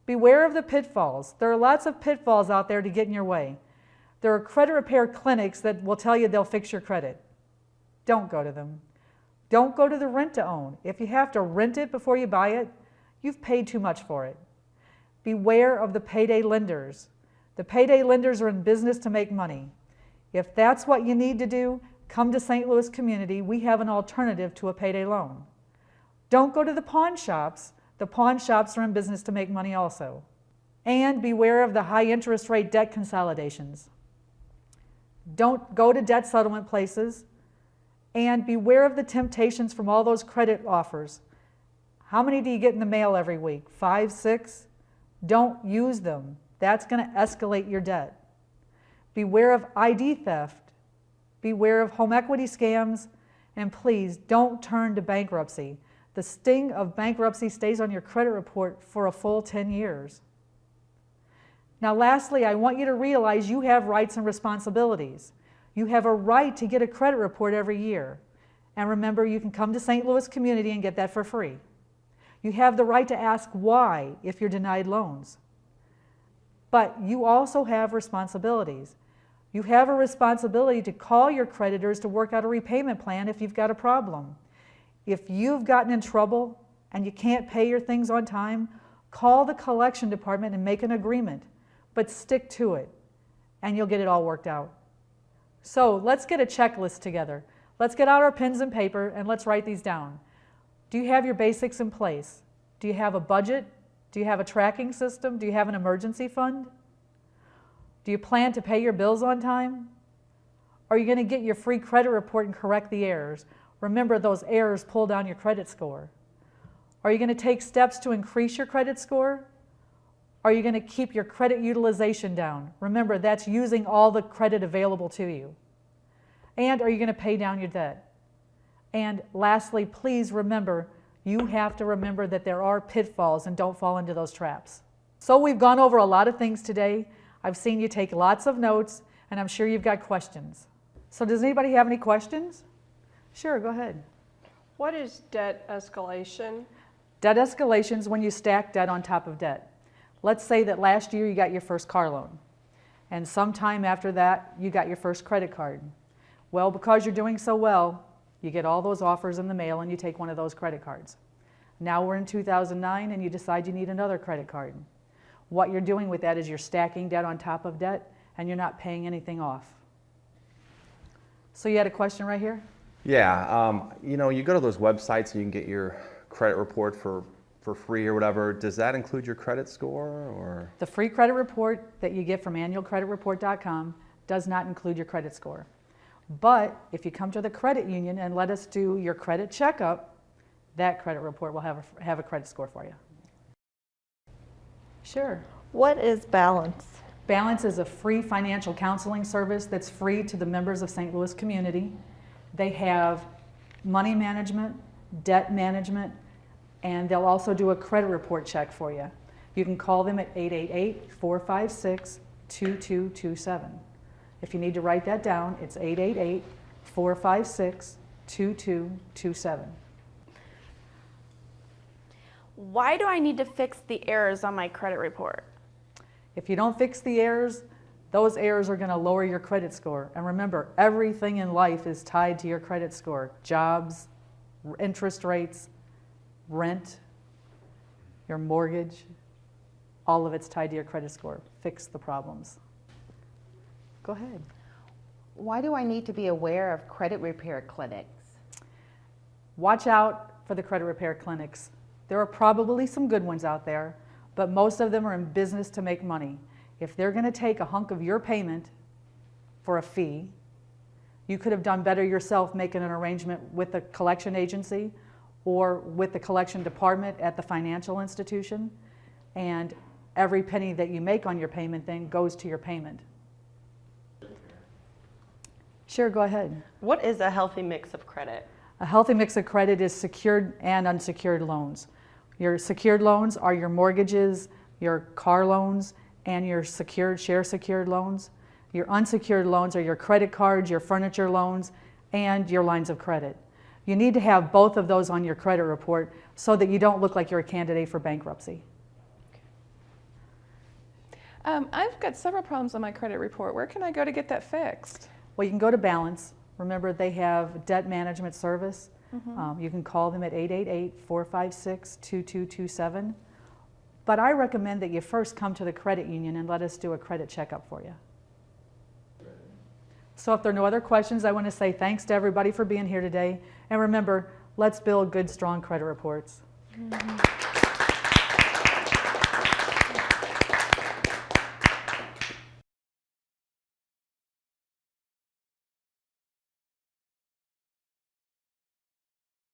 Beware of the pitfalls. There are lots of pitfalls out there to get in your way. There are credit repair clinics that will tell you they'll fix your credit. Don't go to them. Don't go to the rent-to-own. If you have to rent it before you buy it, you've paid too much for it. Beware of the payday lenders. The payday lenders are in business to make money. If that's what you need to do, come to St. Louis Community. We have an alternative to a payday loan. Don't go to the pawn shops. The pawn shops are in business to make money also. And beware of the high interest rate debt consolidations. Don't go to debt settlement places. And beware of the temptations from all those credit offers. How many do you get in the mail every week? 5, 6? Don't use them. That's going to escalate your debt. Beware of ID theft. Beware of home equity scams. And please don't turn to bankruptcy. The sting of bankruptcy stays on your credit report for a full 10 years. Now lastly, I want you to realize you have rights and responsibilities. You have a right to get a credit report every year. And remember, you can come to St. Louis Community and get that for free. You have the right to ask why if you're denied loans. But you also have responsibilities. You have a responsibility to call your creditors to work out a repayment plan if you've got a problem. If you've gotten in trouble and you can't pay your things on time, call the collection department and make an agreement. But stick to it, and you'll get it all worked out. So let's get a checklist together. Let's get out our pens and paper and let's write these down. Do you have your basics in place? Do you have a budget? Do you have a tracking system? Do you have an emergency fund? Do you plan to pay your bills on time? Are you going to get your free credit report and correct the errors? Remember, those errors pull down your credit score. Are you going to take steps to increase your credit score? Are you going to keep your credit utilization down? Remember, that's using all the credit available to you. And are you going to pay down your debt? And lastly, please remember, you have to remember that there are pitfalls and don't fall into those traps. So we've gone over a lot of things today. I've seen you take lots of notes, and I'm sure you've got questions. So does anybody have any questions? Sure, go ahead. What is debt escalation? Debt escalation is when you stack debt on top of debt. Let's say that last year you got your first car loan, and sometime after that you got your first credit card. Well, because you're doing so well, you get all those offers in the mail and you take one of those credit cards. Now we're in 2009 and you decide you need another credit card. What you're doing with that is you're stacking debt on top of debt and you're not paying anything off. So you had a question right here? Yeah, you know, you go to those websites and you can get your credit report for free or whatever. Does that include your credit score? Or the free credit report that you get from annualcreditreport.com does not include your credit score. But if you come to the credit union and let us do your credit checkup, that credit report will have a credit score for you. Sure. What is Balance? Balance is a free financial counseling service that's free to the members of St. Louis Community. They have money management, debt management, and they'll also do a credit report check for you. You can call them at 888-456-2227. If you need to write that down, it's 888-456-2227. Why do I need to fix the errors on my credit report? If you don't fix the errors, those errors are going to lower your credit score. And remember, everything in life is tied to your credit score. Jobs, interest rates, rent, your mortgage, all of it's tied to your credit score. Fix the problems. Go ahead. Why do I need to be aware of credit repair clinics? Watch out for the credit repair clinics. There are probably some good ones out there, but most of them are in business to make money. If they're going to take a hunk of your payment for a fee, you could have done better yourself making an arrangement with the collection agency or with the collection department at the financial institution, and every penny that you make on your payment then goes to your payment. Sure, go ahead. What is a healthy mix of credit? A healthy mix of credit is secured and unsecured loans. Your secured loans are your mortgages, your car loans, and your share secured loans. Your unsecured loans are your credit cards, your furniture loans, and your lines of credit. You need to have both of those on your credit report so that you don't look like you're a candidate for bankruptcy. I've got several problems on my credit report. Where can I go to get that fixed? Well, you can go to Balance. Remember, they have debt management service. You can call them at 888-456-2227. But I recommend that you first come to the credit union and let us do a credit checkup for you. So if there are no other questions, I want to say thanks to everybody for being here today. And remember, let's build good, strong credit reports.